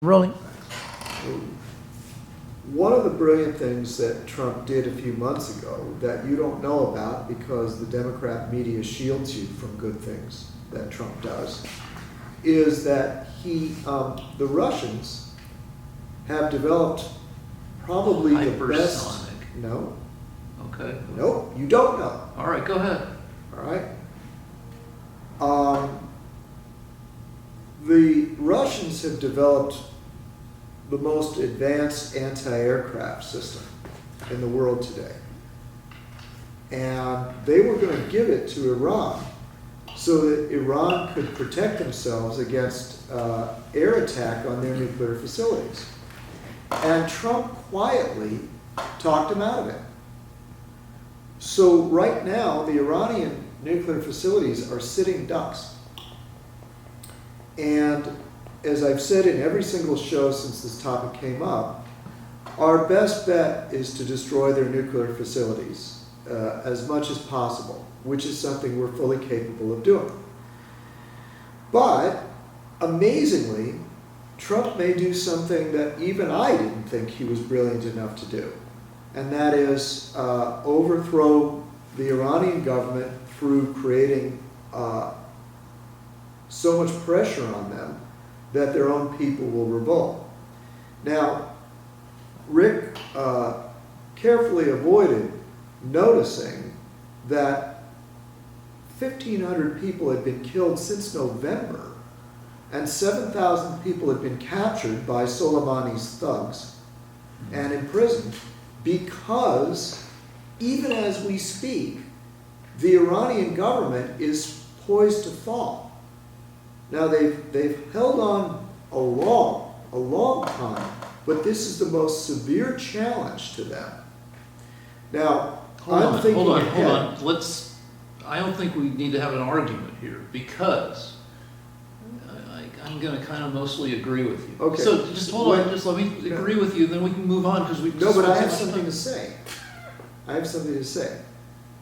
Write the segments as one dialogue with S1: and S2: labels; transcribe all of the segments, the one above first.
S1: Rolling.
S2: One of the brilliant things that Trump did a few months ago that you don't know about because the Democrat media shields you from good things that Trump does is that the Russians have developed probably the best.
S1: Hypersonic.
S2: No.
S1: Okay.
S2: Nope, you don't know.
S1: All right, go ahead.
S2: All right. The Russians have developed the most advanced anti-aircraft system in the world today. And they were going to give it to Iran so that Iran could protect themselves against air attack on their nuclear facilities. And Trump quietly talked them out of it. So right now, the Iranian nuclear facilities are sitting ducks. And as I've said in every single show since this topic came up, our best bet is to destroy their nuclear facilities as much as possible, which is something we're fully capable of doing. But amazingly, Trump may do something that even I didn't think he was brilliant enough to do, and that is overthrow the Iranian government through creating so much pressure on them that their own people will revolt. Now, Rick carefully avoided noticing that 1,500 people had been killed since November, and 7,000 people had been captured by Soleimani's thugs and imprisoned because, even as we speak, the Iranian government is poised to fall. Now, they've held on a long time, but this is the most severe challenge to them. Now,
S1: Hold on. I don't think we need to have an argument here because I'm going to kind of mostly agree with you.
S2: Okay.
S1: So just hold on. Just let me agree with you, then we can move on because we.
S2: No, but I have something to say.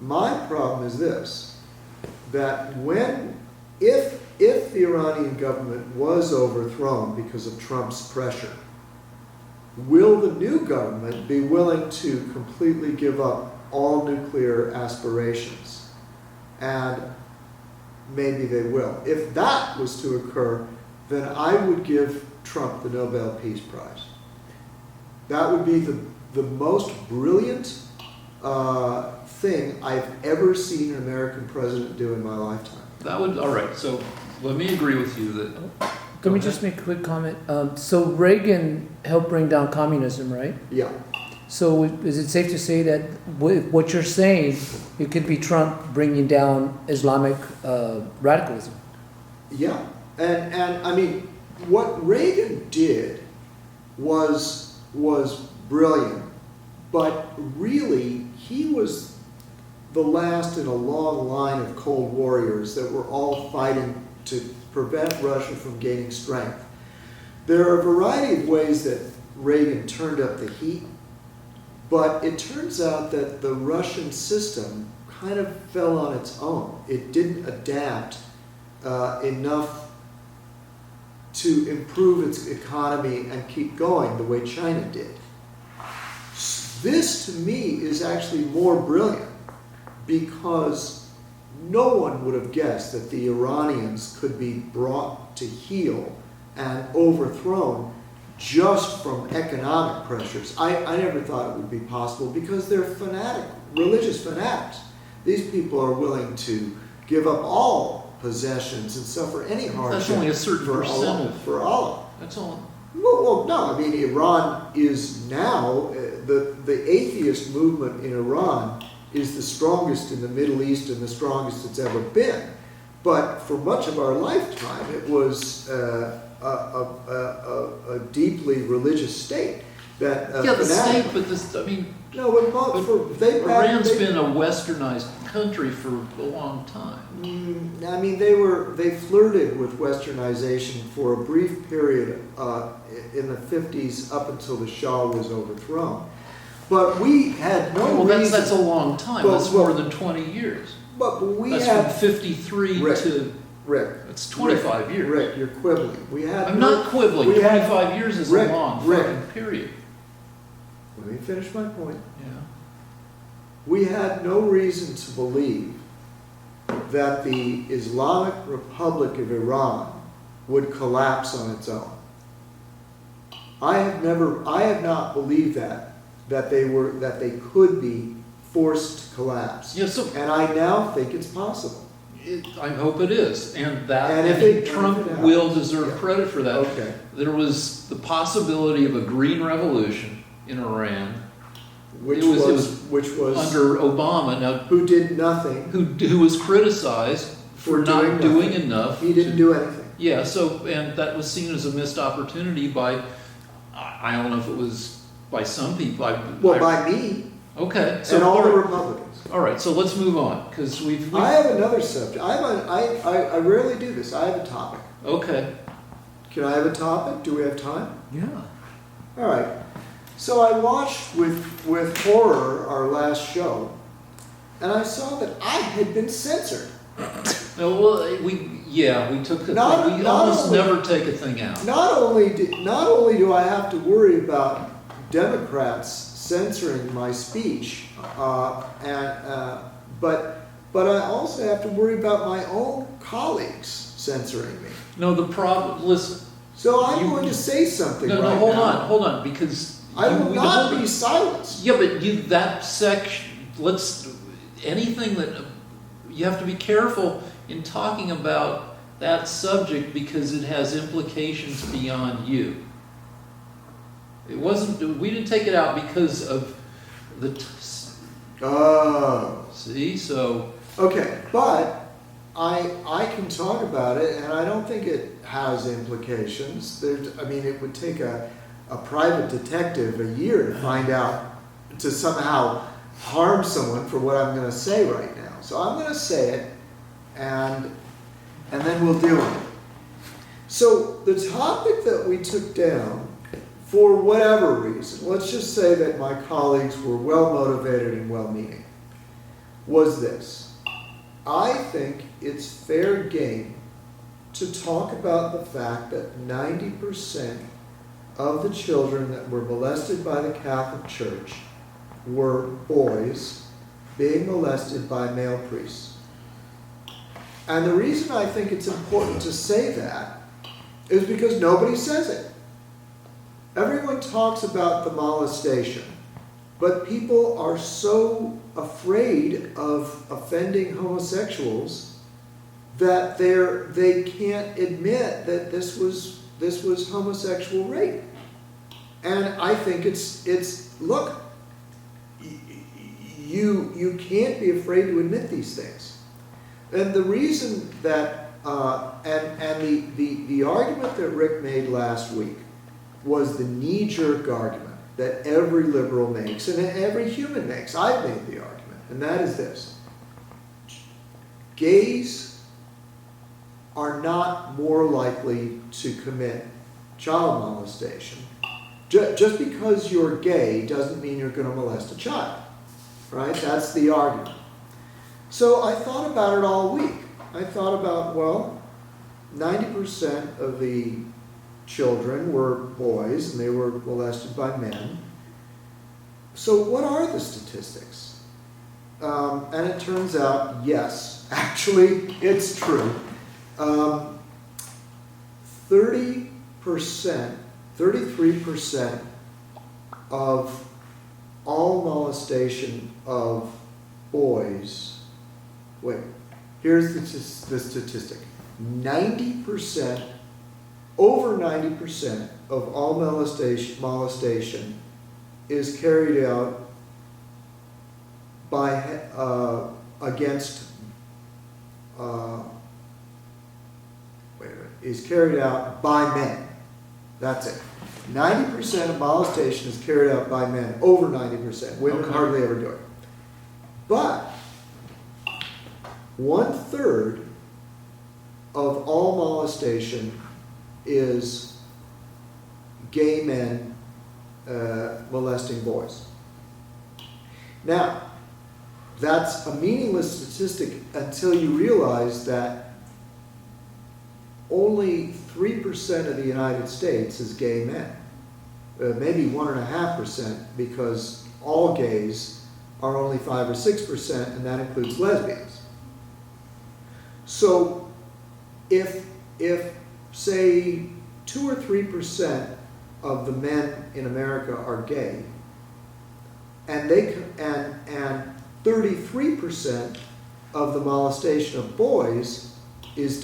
S2: My problem is this: that if the Iranian government was overthrown because of Trump's pressure, will the new government be willing to completely give up all nuclear aspirations? And maybe they will. If that was to occur, then I would give Trump the Nobel Peace Prize. That would be the most brilliant thing I've ever seen an American president do in my lifetime.
S1: All right, so let me agree with you that.
S3: Let me just make a quick comment. So Reagan helped bring down communism, right?
S2: Yeah.
S3: So is it safe to say that what you're saying, it could be Trump bringing down Islamic radicalism?
S2: Yeah. And I mean, what Reagan did was brilliant, but really he was the last in a long line of Cold Warriors that were all fighting to prevent Russia from gaining strength. There are a variety of ways that Reagan turned up the heat, but it turns out that the Russian system kind of fell on its own. It didn't adapt enough to improve its economy and keep going the way China did. This, to me, is actually more brilliant because no one would have guessed that the Iranians could be brought to heel and overthrown just from economic pressures. I never thought it would be possible because they're religious fanatics. These people are willing to give up all possessions and suffer any hardship.
S1: That's only a certain percentage.
S2: For Allah.
S1: That's all.
S2: Well, no, I mean, Iran is now, the atheist movement in Iran is the strongest in the Middle East and the strongest it's ever been. But for much of our lifetime, it was a deeply religious state.
S1: The state, but this, I mean,
S2: no,
S1: Iran's been a westernized country for a long time.
S2: I mean, they flirted with westernization for a brief period in the 50s up until the Shah was overthrown. But we had no reason.
S1: That's a long time. That's more than 20 years.
S2: But we
S1: that's
S2: had
S1: from 53
S2: Rick,
S1: to
S2: Rick.
S1: It's 25 years.
S2: Rick, you're quibbling. We had
S1: I'm
S2: no-
S1: not quibbling.
S2: we had-
S1: 25 years is
S2: Rick,
S1: a long
S2: Rick.
S1: fucking period.
S2: Let me finish my point.
S1: Yeah.
S2: We had no reason to believe that the Islamic Republic of Iran would collapse on its own. I have not believed that they could be forced to collapse.
S1: Yeah, so
S2: And I now think it's possible.
S1: I hope it is, and that
S2: And if
S1: I think
S2: it-
S1: Trump
S2: if it
S1: will
S2: happens,
S1: deserve
S2: yeah.
S1: credit for that.
S2: Okay.
S1: There was the possibility of a green revolution in Iran
S2: Which
S1: It was-
S2: was
S1: under Obama. Now,
S2: who did nothing.
S1: who was criticized for not doing
S2: nothing.
S1: enough.
S2: He didn't do anything.
S1: Yeah, so, and that was seen as a missed opportunity by, I don't know if it was by some people.
S2: By me
S1: Okay, so
S2: and all the
S1: all right,
S2: Republicans.
S1: all right, so let's move on, because we've
S2: I have another subject. I rarely do this. I have a topic.
S1: okay.
S2: Can I have a topic? Do we have time?
S3: Yeah.
S2: All right. So I watched with horror our last show, and I saw that I had been censored.
S1: No, well, we took the
S2: Not-
S1: thing. We
S2: not
S1: almost
S2: only-
S1: never take a thing out.
S2: Not only do I have to worry about Democrats censoring my speech, but I also have to worry about my own colleagues censoring me.
S1: No, the problem. Listen.
S2: So I'm
S1: You-
S2: going to say something
S1: No,
S2: right
S1: no,
S2: now.
S1: hold on, because
S2: I
S1: you-
S2: will
S1: we
S2: not
S1: don't-
S2: be silenced.
S1: Yeah, but that section. Anything that you have to be careful in talking about that subject because it has implications beyond you. It wasn't. We didn't take it out because of the.
S2: Oh.
S1: See, so
S2: Okay, but I can talk about it, and I don't think it has implications. It would take a private detective a year to find out, to somehow harm someone for what I'm going to say right now. So I'm going to say it, and then we'll deal with it. So the topic that we took down, for whatever reason, let's just say that my colleagues were well motivated and well-meaning, was this. I think it's fair game to talk about the fact that 90% of the children that were molested by the Catholic Church were boys being molested by male priests. And the reason I think it's important to say that is because nobody says it. Everyone talks about the molestation, but people are so afraid of offending homosexuals that they can't admit that this was homosexual rape. And I think it's look, you can't be afraid to admit these things. And the reason that the argument that Rick made last week was the knee-jerk argument that every liberal makes and every human makes. I've made the argument, and that is this. Gays are not more likely to commit child molestation. Just because you're gay doesn't mean you're going to molest a child, right? That's the argument. So I thought about it all week. I thought about, 90% of the children were boys and they were molested by men. So what are the statistics? And it turns out, yes, actually, it's true. 33% of all molestation of boys, here's the statistic. 90%, over 90% of all molestation is carried out by is carried out by men. That's it. 90% of molestation is carried out by men. Over 90%. Women hardly ever do it. But 1/3 of all molestation is gay men molesting boys. Now, that's a meaningless statistic until you realize that only 3% of the United States is gay men. Maybe 1.5% because all gays are only 5 or 6%, and that includes lesbians. So if say 2 or 3% of the men in America are gay, and 33% of the molestation of boys is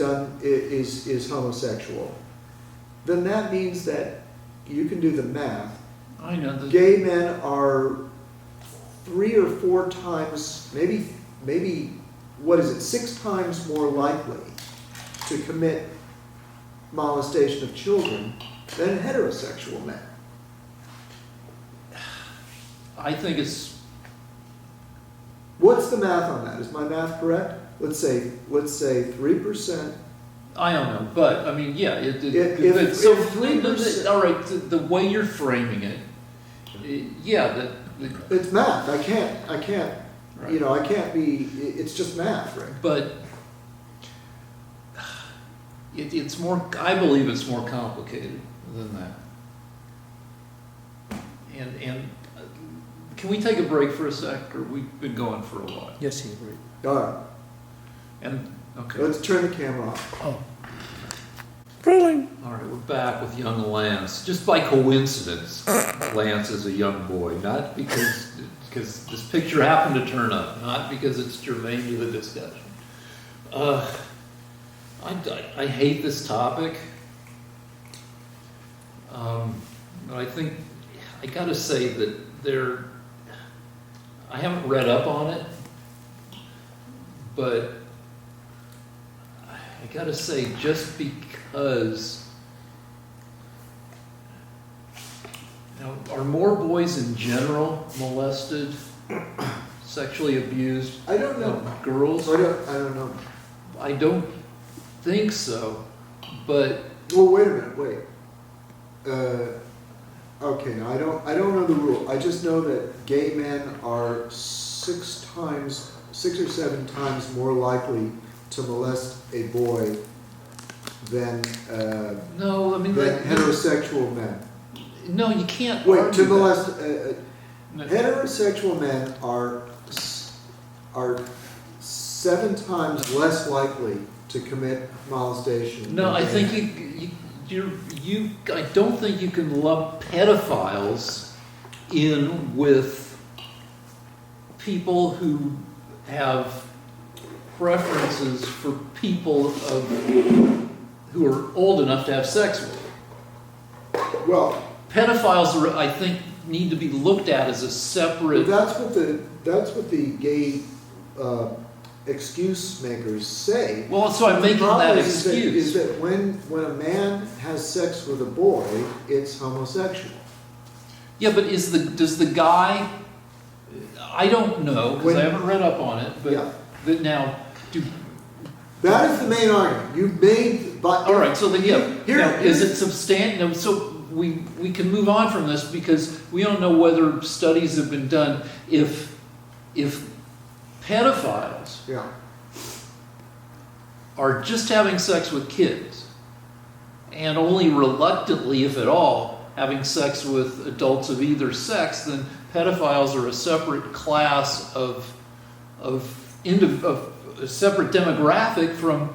S2: homosexual, then that means that you can do the math.
S1: I know that.
S2: Gay men are 3 or 4 times, maybe what is it, 6 times more likely to commit molestation of children than heterosexual men.
S1: I think it's,
S2: What's the math on that? Is my math correct? Let's say 3%.
S1: I don't know, but I mean, yeah.
S2: If
S1: So
S2: 3%,
S1: all right, the way you're framing it, yeah,
S2: it's math. I can't.
S1: Right.
S2: You know, I can't be. It's just math, right?
S1: but it's more. I believe it's more complicated than that. And can we take a break for a sec, or we've been going for a while?
S3: Yes, he agreed.
S2: All right.
S1: And okay.
S2: Let's turn the camera off.
S3: Oh. Rolling.
S1: All right, we're back with young Lance. Just by coincidence, Lance is a young boy, not because this picture happened to turn up, not because it's germane to the discussion. I hate this topic. But I think I got to say that I haven't read up on it, but I got to say, just because, are more boys in general molested, sexually abused?
S2: I don't know.
S1: Than girls?
S2: I don't know.
S1: I don't think so, but
S2: Well, wait a minute. Wait. Okay. Now I don't know the rule. I just know that gay men are 6 or 7 times more likely to molest a boy than
S1: no, I mean,
S2: heterosexual men.
S1: no, you can't
S2: Wait,
S1: argue
S2: to molest
S1: that.
S2: heterosexual men are 7 times less likely to commit molestation.
S1: No,
S2: than
S1: I
S2: gay
S1: think
S2: men.
S1: I don't think you can lump pedophiles in with people who have preferences for people who are old enough to have sex with.
S2: Well,
S1: Pedophiles are, I think, need to be looked at as a separate.
S2: that's what the gay excuse makers say.
S1: Well, so I'm making that
S2: Is
S1: excuse.
S2: that when a man has sex with a boy, it's homosexual.
S1: Yeah, but does the guy? I don't know because I haven't read up on it. But
S2: Yeah. That is the main argument. You've made.
S1: All right, so then is it
S2: here's-
S1: substantial? So we can move on from this because we don't know whether studies have been done if pedophiles
S2: Yeah.
S1: are just having sex with kids and only reluctantly, if at all, having sex with adults of either sex, then pedophiles are a separate class of a separate demographic from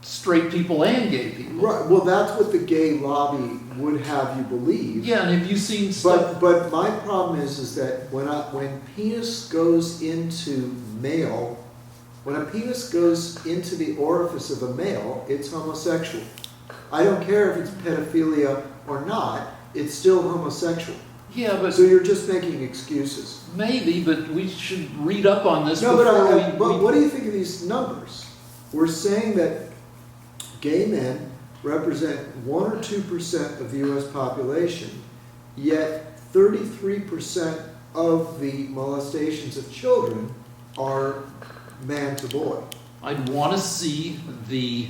S1: straight people and gay people.
S2: Right. Well, that's what the gay lobby would have you believe.
S1: Yeah, and have you seen stuff?
S2: But my problem is that when penis goes into male, when a penis goes into the orifice of a male, it's homosexual. I don't care if it's pedophilia or not, it's still homosexual.
S1: Yeah, but
S2: So you're just making excuses.
S1: maybe, but we should read up on this
S2: No,
S1: before
S2: but what do you think of these numbers? We're saying that gay men represent 1 or 2% of the U.S. population, yet 33% of the molestations of children are man to boy.
S1: I'd want to see the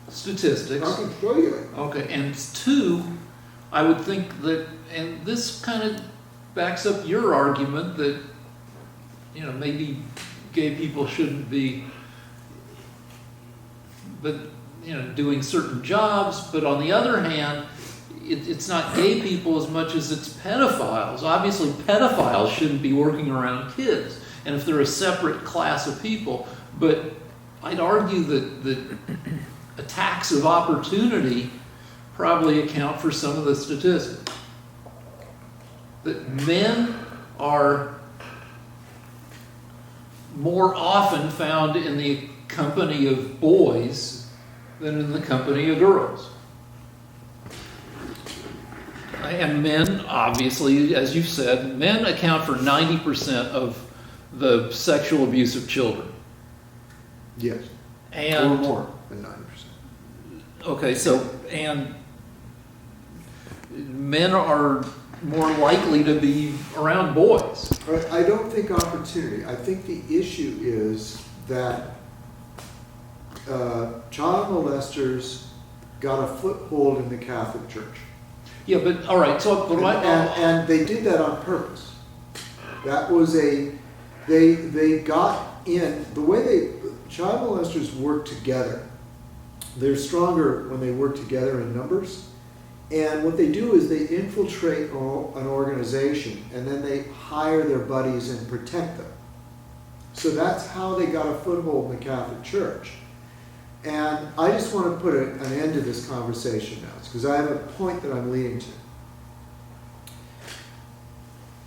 S1: statistics.
S2: I can show you.
S1: Okay, and 2, I would think that, and this kind of backs up your argument that, maybe gay people shouldn't be but doing certain jobs. But on the other hand, it's not gay people as much as it's pedophiles. Obviously, pedophiles shouldn't be working around kids, and if they're a separate class of people. But I'd argue that attacks of opportunity probably account for some of the statistics. That men are more often found in the company of boys than in the company of girls. And men, obviously, as you've said, men account for 90% of the sexual abuse of children.
S2: Yes.
S1: And
S2: or more than 90%.
S1: okay, and men are more likely to be around boys.
S2: I don't think opportunity. I think the issue is that child molesters got a foothold in the Catholic Church.
S1: Yeah, but all right. So, but
S2: and they did that on purpose. That was they got in the way child molesters work together. They're stronger when they work together in numbers. And what they do is they infiltrate an organization and then they hire their buddies and protect them. So that's how they got a foothold in the Catholic Church. And I just want to put an end to this conversation now, because I have a point that I'm leading to.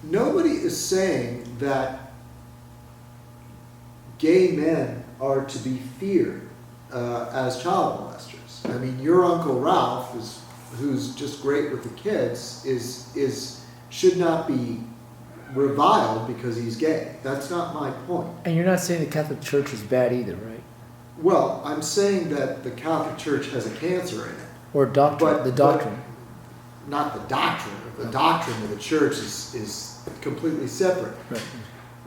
S2: Nobody is saying that gay men are to be feared as child molesters. I mean, your Uncle Ralph, who's just great with the kids, should not be reviled because he's gay. That's not my point.
S3: And you're not saying the Catholic Church is bad either, right?
S2: Well, I'm saying that the Catholic Church has a cancer in it.
S3: Or doctrine, the doctrine.
S2: Not the doctrine. The doctrine of the church is completely separate.
S3: Right.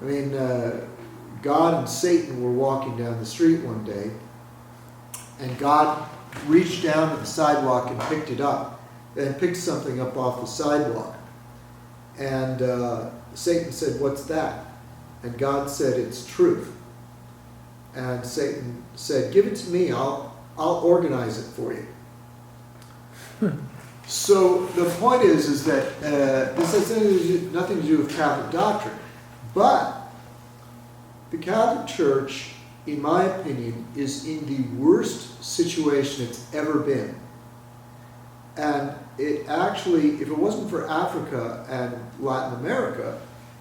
S2: I mean, God and Satan were walking down the street one day, and God reached down to the sidewalk and picked it up, and picked something up off the sidewalk. And Satan said, "What's that?" And God said, "It's truth." And Satan said, "Give it to me, I'll organize it for you." So the point is that this has nothing to do with Catholic doctrine. But the Catholic Church, in my opinion, is in the worst situation it's ever been. And it actually, if it wasn't for Africa and Latin America,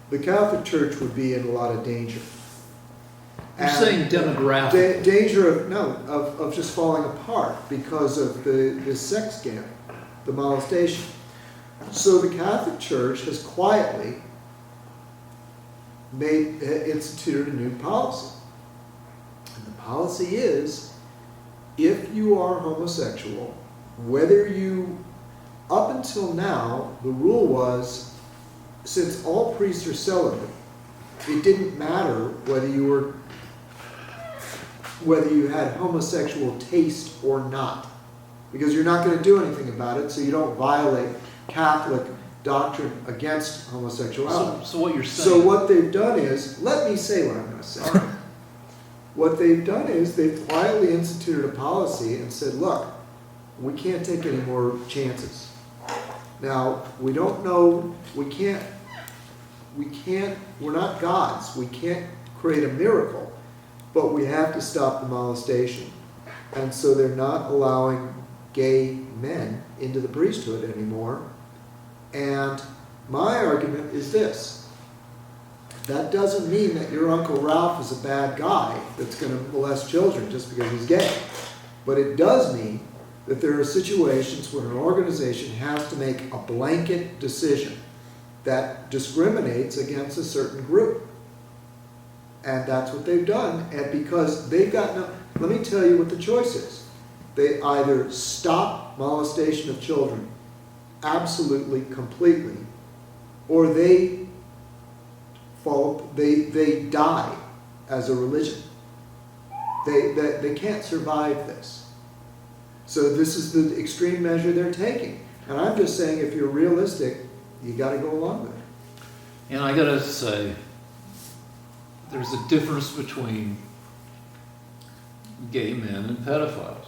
S2: the Catholic Church would be in a lot of danger.
S1: You're saying demographic.
S2: Danger of just falling apart because of the sex scandal, the molestation. So the Catholic Church has quietly instituted a new policy. And the policy is, if you are homosexual, whether you, up until now, the rule was, since all priests are celibate, it didn't matter whether you had homosexual taste or not, because you're not going to do anything about it, so you don't violate Catholic doctrine against homosexuality.
S1: So what you're saying...
S2: So what they've done is, let me say what I'm going to say. What they've done is they've quietly instituted a policy and said, look, we can't take any more chances. Now, we don't know, we're not gods, we can't create a miracle, but we have to stop the molestation. And so they're not allowing gay men into the priesthood anymore. And my argument is this: that doesn't mean that your Uncle Ralph is a bad guy that's going to molest children just because he's gay. But it does mean that there are situations when an organization has to make a blanket decision that discriminates against a certain group. And that's what they've done. And because they've got no... Let me tell you what the choice is. They either stop molestation of children absolutely, completely, or they die as a religion. They can't survive this. So this is the extreme measure they're taking. And I'm just saying, if you're realistic, you got to go along with it.
S1: And I got to say, there's a difference between gay men and pedophiles.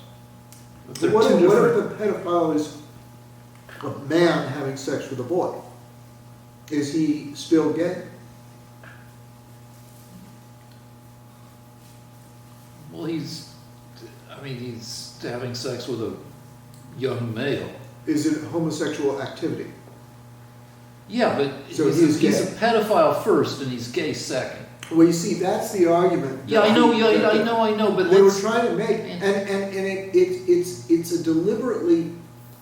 S1: But they're
S2: What
S1: two
S2: if
S1: different.
S2: the pedophile is a man having sex with a boy? Is he still gay?
S1: Well, he's having sex with a young male.
S2: Is it homosexual activity?
S1: Yeah, but
S2: So
S1: he's
S2: he's
S1: a
S2: gay.
S1: pedophile first, and he's gay second.
S2: Well, you see, that's the argument.
S1: Yeah, I know, but
S2: They were
S1: let's.
S2: trying to make, and it's a deliberately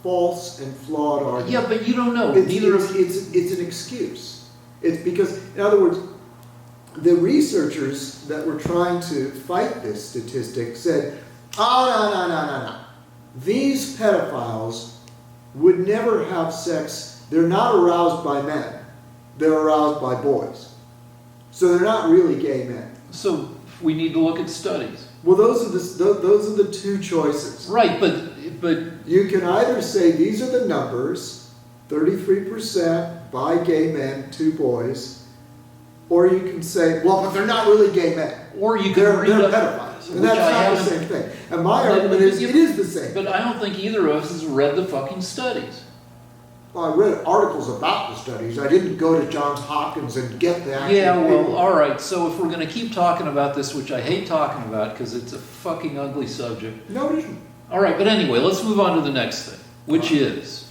S2: false and flawed argument.
S1: Yeah, but you don't know.
S2: It's an excuse. It's because, in other words, the researchers that were trying to fight this statistic said, oh, no. These pedophiles would never have sex. They're not aroused by men. They're aroused by boys. So they're not really gay men.
S1: So we need to look at studies.
S2: Well, those are the two choices.
S1: Right, but
S2: You can either say these are the numbers, 33% by gay men, 2 boys, or you can say, well, but they're not really gay men.
S1: or you can
S2: They're
S1: read up,
S2: pedophiles. And
S1: which
S2: that's
S1: I
S2: not the
S1: haven't-
S2: same thing. And my
S1: But-
S2: argument
S1: but
S2: is,
S1: you-
S2: it is the same.
S1: But I don't think either of us has read the fucking studies.
S2: Well, I read articles about the studies. I didn't go to Johns Hopkins and get the actual
S1: Yeah, well,
S2: paper.
S1: all right. So if we're going to keep talking about this, which I hate talking about because it's a fucking ugly subject.
S2: No, it isn't.
S1: All right, but anyway, let's move on to the next thing, which is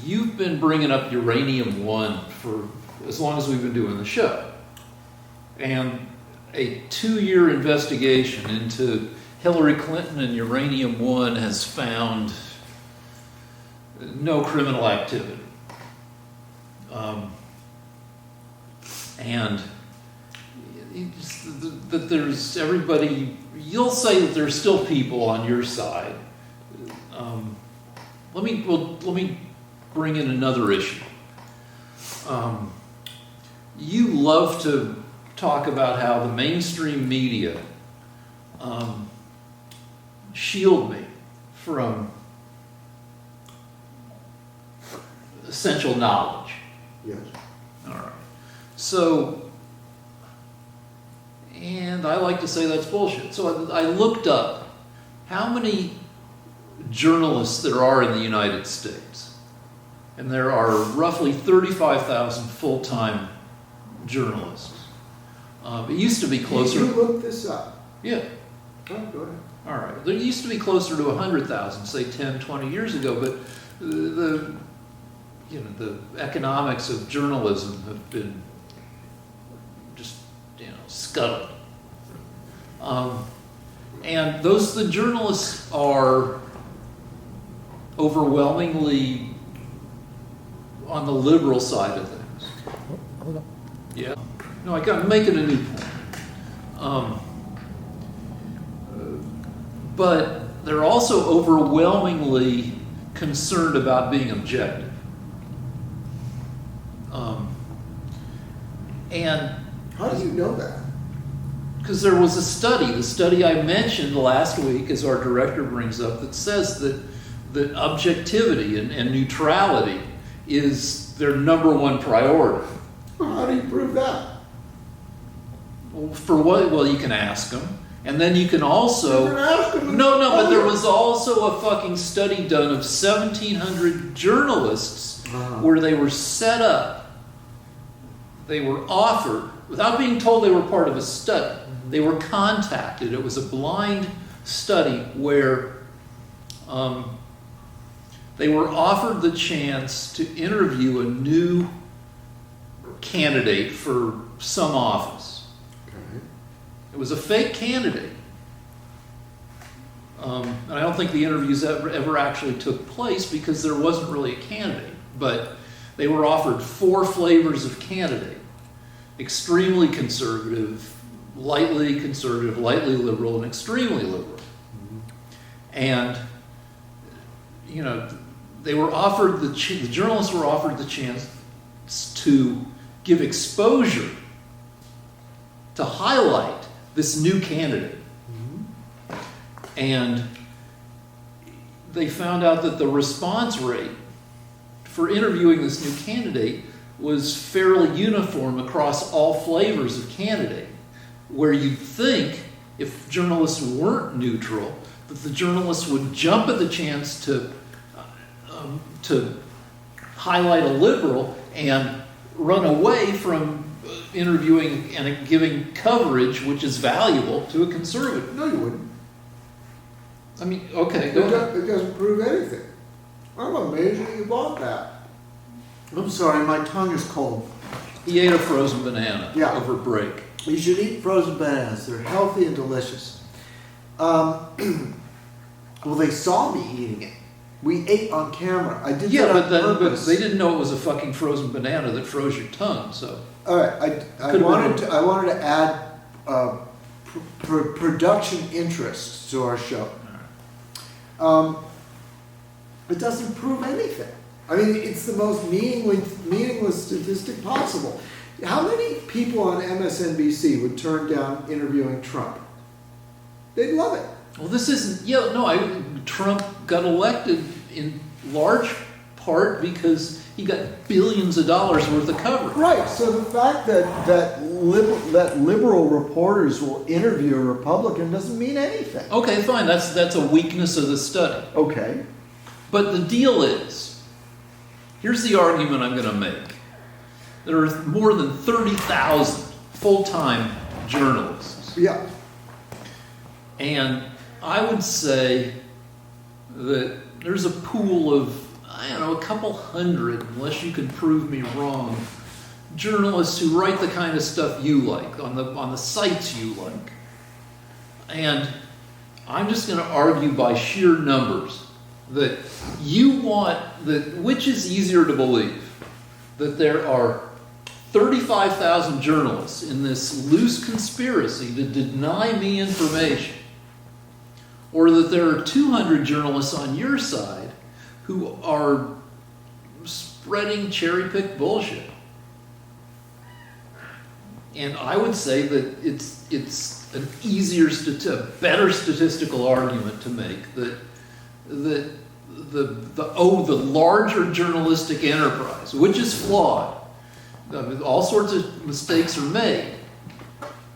S1: you've been bringing up Uranium-1 for as long as we've been doing the show. And a 2-year investigation into Hillary Clinton and Uranium-1 has found no criminal activity. And that there's everybody, you'll say that there's still people on your side. Let me bring in another issue. You love to talk about how the mainstream media shield me from essential knowledge.
S2: Yes.
S1: All right. So, and I like to say that's bullshit. So I looked up how many journalists there are in the United States. And there are roughly 35,000 full-time journalists. It used to be closer.
S2: You looked this up.
S1: Yeah.
S2: Oh, go ahead.
S1: All right. There used to be closer to 100,000, say 10, 20 years ago, but the economics of journalism have been just, scuttled. And the journalists are overwhelmingly on the liberal side of things.
S3: Hold on.
S1: Yeah. No, I'm making a new point. But they're also overwhelmingly concerned about being objective. And
S2: How do you know that?
S1: because there was a study, the study I mentioned last week, as our director brings up, that says that objectivity and neutrality is their number one priority.
S2: Well, how do you prove that?
S1: For what? Well, you can ask them. And then you can also...
S2: You can ask them.
S1: No, but there was also a fucking study done of 1,700 journalists where they were set up. They were offered, without being told they were part of a study, they were contacted. It was a blind study where they were offered the chance to interview a new candidate for some office.
S2: Okay.
S1: It was a fake candidate. And I don't think the interviews ever actually took place because there wasn't really a candidate. But they were offered 4 flavors of candidate. Extremely conservative, lightly liberal, and extremely liberal. And, they were offered the journalists were offered the chance to give exposure, to highlight this new candidate. And they found out that the response rate for interviewing this new candidate was fairly uniform across all flavors of candidate, where you'd think if journalists weren't neutral, that the journalists would jump at the chance to highlight a liberal and run away from interviewing and giving coverage which is valuable to a conservative.
S2: No, you wouldn't.
S1: I mean, okay,
S2: It
S1: go ahead.
S2: doesn't prove anything. I'm amazed that you bought that. I'm sorry, my tongue is cold.
S1: He ate a frozen banana
S2: Yeah.
S1: over break.
S2: You should eat frozen bananas. They're healthy and delicious. Well, they saw me eating it. We ate on camera. I did
S1: Yeah,
S2: that on
S1: but
S2: purpose.
S1: they didn't know it was a fucking frozen banana that froze your tongue, so.
S2: All right, I
S1: Could've
S2: wanted
S1: been-
S2: to add production interests to our show. It doesn't prove anything. I mean, it's the most meaningless statistic possible. How many people on MSNBC would turn down interviewing Trump? They'd love it.
S1: Well, this isn't, Trump got elected in large part because he got billions of dollars worth of coverage.
S2: Right. So the fact that liberal reporters will interview a Republican doesn't mean anything.
S1: Okay, fine, that's a weakness of the study.
S2: Okay.
S1: But the deal is, here's the argument I'm going to make. There are more than 30,000 full-time journalists.
S2: Yeah.
S1: And I would say that there's a pool of, a couple hundred, unless you can prove me wrong, journalists who write the kind of stuff you like, on the sites you like. And I'm just going to argue by sheer numbers that which is easier to believe, that there are 35,000 journalists in this loose conspiracy to deny me information, or that there are 200 journalists on your side who are spreading cherry-picked bullshit. And I would say that it's an better statistical argument to make that the larger journalistic enterprise, which is flawed, all sorts of mistakes are made,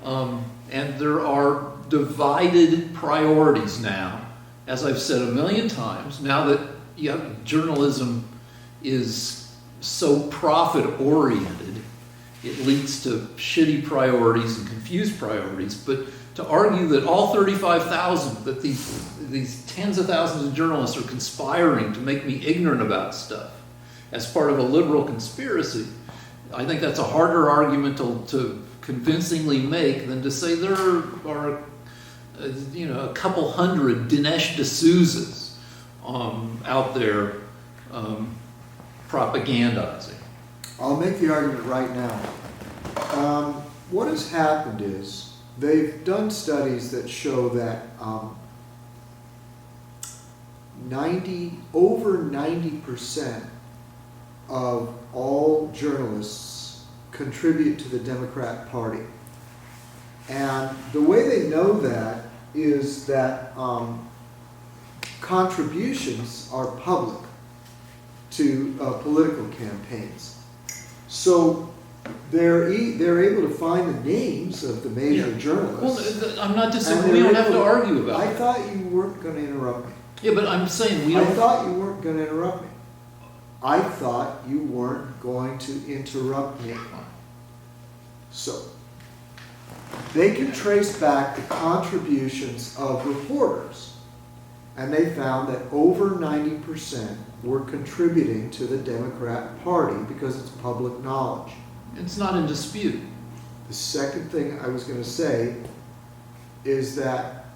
S1: and there are divided priorities now, as I've said a million times, now that journalism is so profit-oriented, it leads to shitty priorities and confused priorities. But to argue that all 35,000, that these tens of thousands of journalists are conspiring to make me ignorant about stuff as part of a liberal conspiracy, I think that's a harder argument to convincingly make than to say there are a couple hundred Dinesh D'Souza's out there propagandizing.
S2: I'll make the argument right now. What has happened is they've done studies that show that over 90% of all journalists contribute to the Democrat Party. And the way they know that is that contributions are public to political campaigns. So they're able to find the names of the major journalists.
S1: Well, I'm not
S2: and
S1: disagreeing.
S2: they're
S1: We don't have
S2: able
S1: to argue about
S2: I
S1: it.
S2: thought you weren't going to interrupt me.
S1: Yeah, but I'm saying we
S2: I
S1: don't.
S2: thought you weren't going to interrupt me. I thought you weren't going to interrupt me. So, they can trace back the contributions of reporters, and they found that over 90% were contributing to the Democrat Party because it's public knowledge.
S1: It's not in dispute.
S2: The second thing I was going to say is that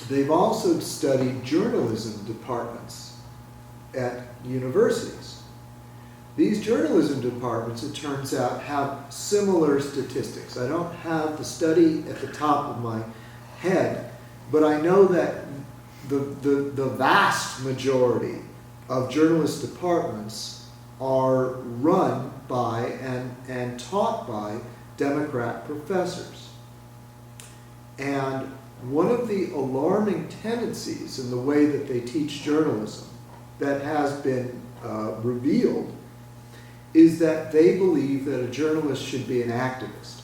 S2: they've also studied journalism departments at universities. These journalism departments, it turns out, have similar statistics. I don't have the study at the top of my head, but I know that the vast majority of journalist departments are run by and taught by Democrat professors. And one of the alarming tendencies in the way that they teach journalism that has been revealed is that they believe that a journalist should be an activist.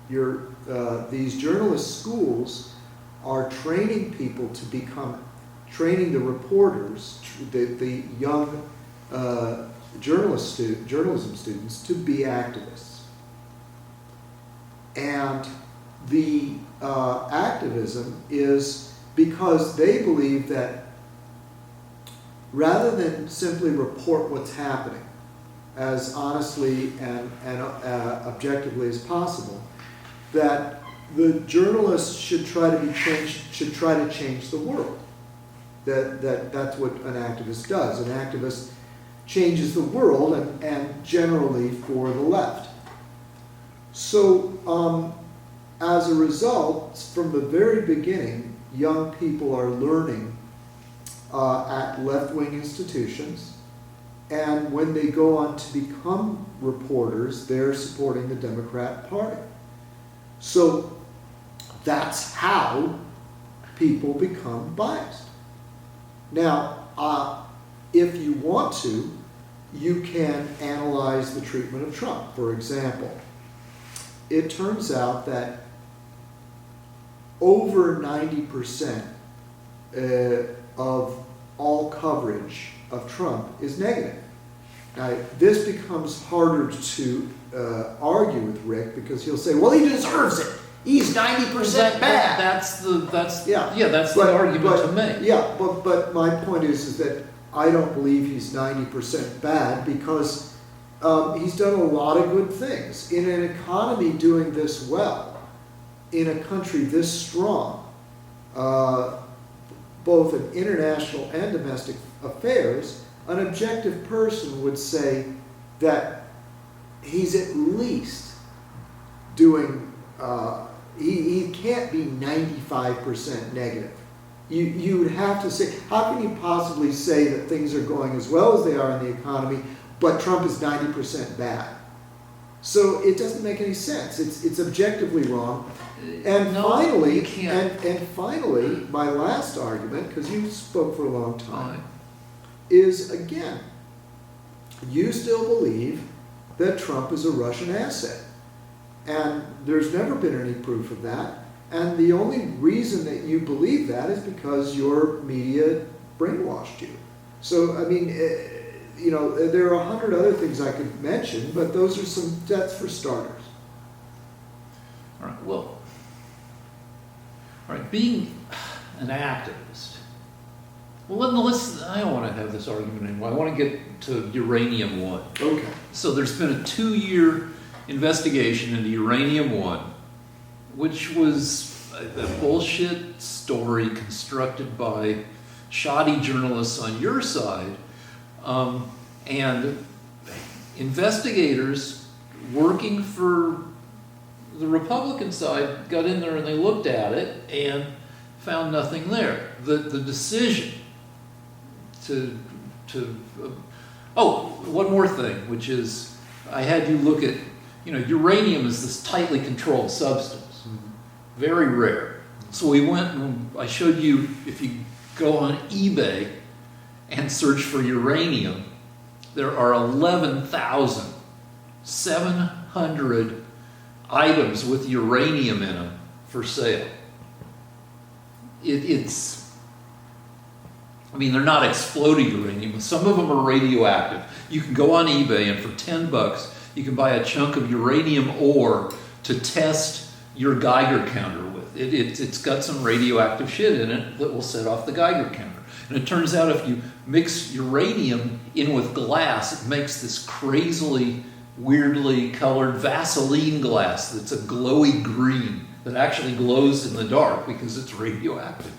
S2: these journalist schools are training people to training the reporters, the young journalism students to be activists. And the activism is because they believe that rather than simply report what's happening as honestly and objectively as possible, that the journalists should try to change the world. That's what an activist does. An activist changes the world, and generally for the left. So as a result, from the very beginning, young people are learning at left-wing institutions, and when they go on to become reporters, they're supporting the Democrat Party. So that's how people become biased. Now, if you want to, you can analyze the treatment of Trump. For example, it turns out that over 90% of all coverage of Trump is negative. Now, this becomes harder to argue with Rick because he'll say, well, he deserves it. He's 90% bad.
S1: That's the
S2: But-
S1: argument to make.
S2: Yeah, but my point is that I don't believe he's 90% bad because he's done a lot of good things. In an economy doing this well, in a country this strong, both in international and domestic affairs, an objective person would say that he's at least doing, he can't be 95% negative. You would have to say, how can you possibly say that things are going as well as they are in the economy, but Trump is 90% bad? So it doesn't make any sense. It's objectively wrong. And
S1: No,
S2: finally,
S1: you can't.
S2: and finally, my last argument, because you spoke for a long time,
S1: Fine.
S2: is again, you still believe that Trump is a Russian asset. And there's never been any proof of that. And the only reason that you believe that is because your media brainwashed you. So, I mean, there are 100 other things I could mention, but that's for starters.
S1: All right. Well, all right. Being an activist. Well, let's. I don't want to have this argument anymore. I want to get to Uranium One.
S2: Okay.
S1: So there's been a 2-year investigation into Uranium One, which was a bullshit story constructed by shoddy journalists on your side, and investigators working for the Republican side got in there and they looked at it and found nothing there. The decision one more thing, which is I had you look at, uranium is this tightly controlled substance, very rare. So we went and I showed you, if you go on eBay and search for uranium, there are 11,700 items with uranium in them for sale. They're not exploded uranium, but some of them are radioactive. You can go on eBay and for $10, you can buy a chunk of uranium ore to test your Geiger counter with. It's got some radioactive shit in it that will set off the Geiger counter. And it turns out if you mix uranium in with glass, it makes this crazily, weirdly colored Vaseline glass that's a glowy green that actually glows in the dark because it's radioactive.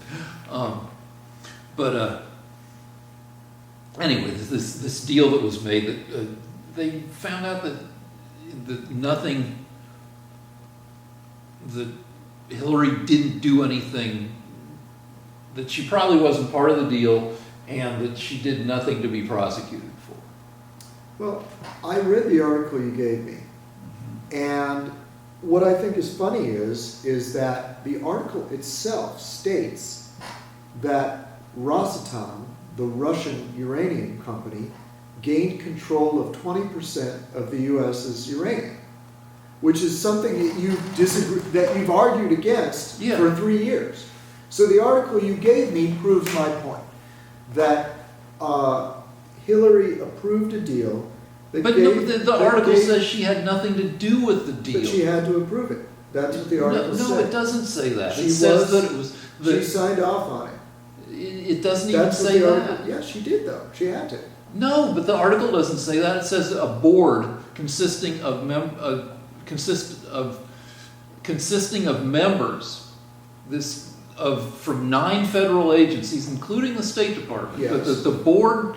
S1: Anyway, this deal that was made, that they found out that nothing, that Hillary didn't do anything, that she probably wasn't part of the deal, and that she did nothing to be prosecuted for.
S2: Well, I read the article you gave me, and what I think is funny is that the article itself states that Rosatom, the Russian uranium company, gained control of 20% of the U.S.'s uranium. which is something that you've argued against
S1: Yeah.
S2: for 3 years. So the article you gave me proves my point, that Hillary approved a deal that
S1: But the article says she had nothing to do with the deal.
S2: But she had to approve it. That's what the article said.
S1: No, it doesn't say that.
S2: She
S1: It says
S2: was-
S1: that it was,
S2: She signed off on it.
S1: it doesn't even
S2: That's what
S1: say
S2: the article,
S1: that.
S2: yeah, she did though. She had to.
S1: No, but the article doesn't say that. It says a board consisting of members, from 9 federal agencies, including the State Department.
S2: Yes.
S1: The board,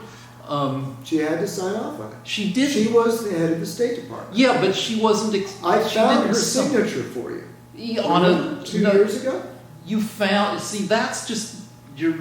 S2: She had to sign off on it.
S1: she did.
S2: She was the head of the State Department.
S1: Yeah, but she wasn't.
S2: I
S1: she
S2: found
S1: didn't
S2: her
S1: sign-
S2: signature for you.
S1: on
S2: Remember,
S1: a
S2: 2 years ago.
S1: You found. See, that's just your.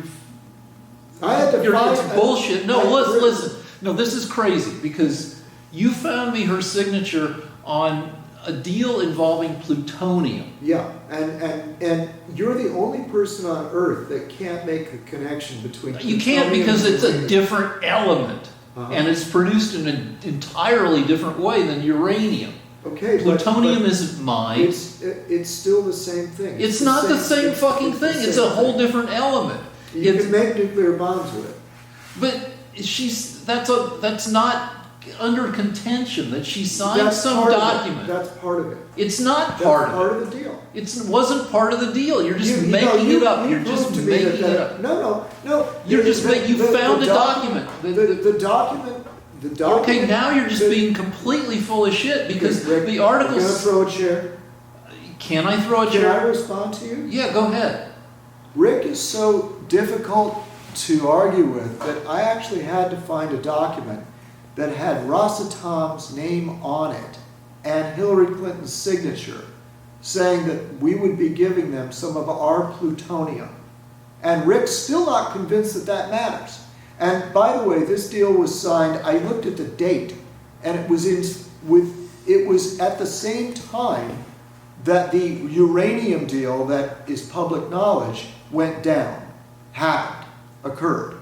S2: I had to find.
S1: It's bullshit. No,
S2: I-
S1: listen. No, this is crazy because you found me her signature on a deal involving plutonium.
S2: Yeah, and you're the only person on Earth that can't make a connection between.
S1: You can't
S2: plutonium
S1: because
S2: and
S1: it's a
S2: uranium.
S1: different element.
S2: Uh-huh.
S1: And it's produced in an entirely different way than uranium.
S2: Okay, but-
S1: Plutonium
S2: but
S1: isn't mine.
S2: It's still the same thing.
S1: It's not the same fucking
S2: it's the
S1: thing. It's
S2: same
S1: a whole
S2: thing.
S1: different element.
S2: You
S1: It's-
S2: can make nuclear bombs with it.
S1: But that's not under contention that she signed
S2: That's
S1: some
S2: part of it.
S1: document.
S2: That's part of it.
S1: It's not
S2: That's
S1: part of
S2: part
S1: it.
S2: of the deal.
S1: It wasn't part of the deal. You're just making
S2: you
S1: it up. You're
S2: proved
S1: just
S2: to me
S1: making
S2: that-
S1: it up.
S2: No.
S1: You're just you found a document.
S2: The document.
S1: Okay, now you're just being completely full of shit because
S2: Rick,
S1: the
S2: you're gonna
S1: articles.
S2: throw a chair.
S1: Can I throw a
S2: Can I
S1: chair?
S2: respond to you?
S1: Yeah, go ahead.
S2: Rick is so difficult to argue with that I actually had to find a document that had Rosatom's name on it and Hillary Clinton's signature saying that we would be giving them some of our plutonium. And Rick's still not convinced that that matters. And by the way, this deal was signed, I looked at the date, and it was at the same time that the uranium deal that is public knowledge went down, happened, occurred.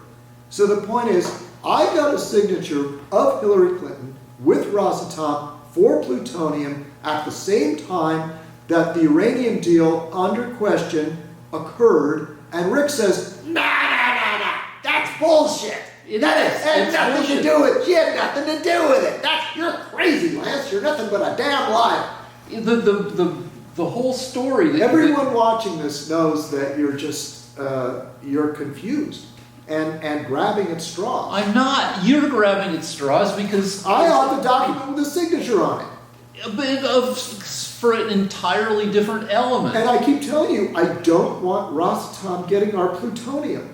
S2: So the point is, I got a signature of Hillary Clinton with Rosatom for plutonium at the same time that the uranium deal under question occurred, and Rick says, nah, that's bullshit.
S1: It
S2: That
S1: is.
S2: had
S1: It's
S2: nothing
S1: bullshit.
S2: to do with it. She had nothing to do with it. You're crazy, Lance. You're nothing but a damn liar.
S1: The whole story.
S2: Everyone watching this knows that you're just you're confused and grabbing at straws.
S1: I'm not. You're grabbing at straws because
S2: I have the document with a signature on it.
S1: For an entirely different element.
S2: And I keep telling you, I don't want Rosatom getting our plutonium.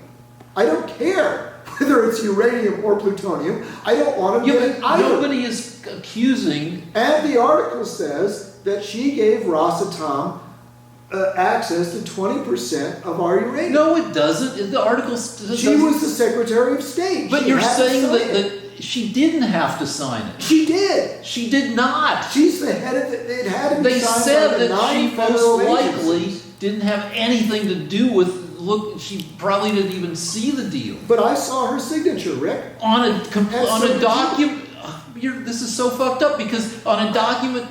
S2: I don't care whether it's uranium or plutonium. I don't want them
S1: Yeah,
S2: getting
S1: but
S2: either.
S1: nobody is accusing.
S2: And the article says that she gave Rosatom access to 20% of our uranium.
S1: No, it doesn't. The article doesn't.
S2: She was the Secretary of State.
S1: But
S2: She
S1: you're
S2: had to
S1: saying
S2: sign it.
S1: that she didn't have to sign it.
S2: She did.
S1: She did not.
S2: She's the head of it. It had to be
S1: They
S2: signed
S1: said
S2: by the
S1: that
S2: 9
S1: she most
S2: federal
S1: likely
S2: agencies.
S1: didn't have anything to do with. Look, she probably didn't even see the deal
S2: But I saw her signature, Rick.
S1: on a
S2: so did you.
S1: document. This is so fucked up because on a document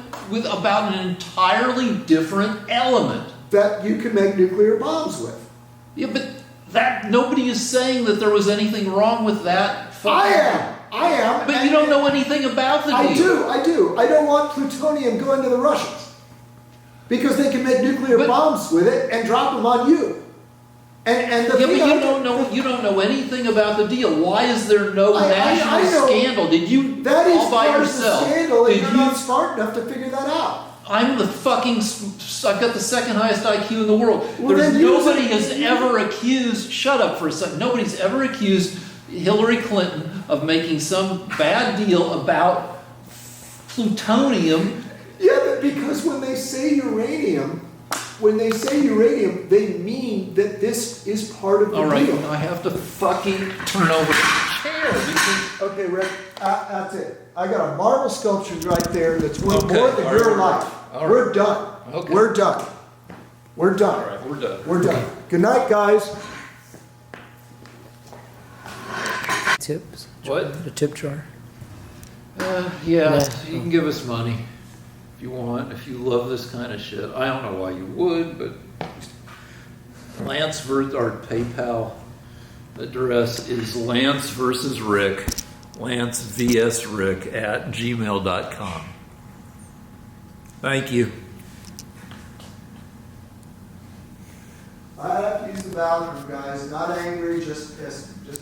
S1: about an entirely different element.
S2: That you can make nuclear bombs with.
S1: Yeah, but nobody is saying that there was anything wrong with that.
S2: I am.
S1: But you don't know anything about the deal.
S2: I do. I don't want plutonium going to the Russians. Because they can make nuclear
S1: But-
S2: bombs with it and drop them on you. And the
S1: Yeah, but
S2: thing
S1: you don't know anything about the deal. Why is there no
S2: I
S1: national
S2: know.
S1: scandal? Did you
S2: That is
S1: all by
S2: part
S1: yourself?
S2: of the scandal, and
S1: Did
S2: you're
S1: you?
S2: not smart enough to figure that out.
S1: I'm the fucking. I've got the second highest IQ in the world.
S2: Well, then
S1: Nobody
S2: use
S1: has
S2: it.
S1: ever accused. Shut up for a second. Nobody's ever accused Hillary Clinton of making some bad deal about plutonium.
S2: Yeah, but because when they say uranium, they mean that this is part of the
S1: All right,
S2: deal.
S1: I have to fucking turn over the chair because.
S2: Okay, Rick, that's it. I got a marble sculpture right there that's worth
S1: Okay,
S2: more than
S1: all
S2: your
S1: right.
S2: life.
S1: All
S2: We're
S1: right.
S2: done.
S1: Okay.
S2: We're done. We're done.
S1: All right, we're done.
S2: We're done. Good night, guys.
S3: Tips?
S1: What?
S3: The tip jar?
S1: Yeah,
S3: Yeah.
S1: you can give us money. you want, if you love this kind of shit. I don't know why you would, but our PayPal address is Lance versus Rick, lancevsrick@gmail.com. Thank you.
S2: I have to use the bathroom, guys. Not angry, just pissed. Just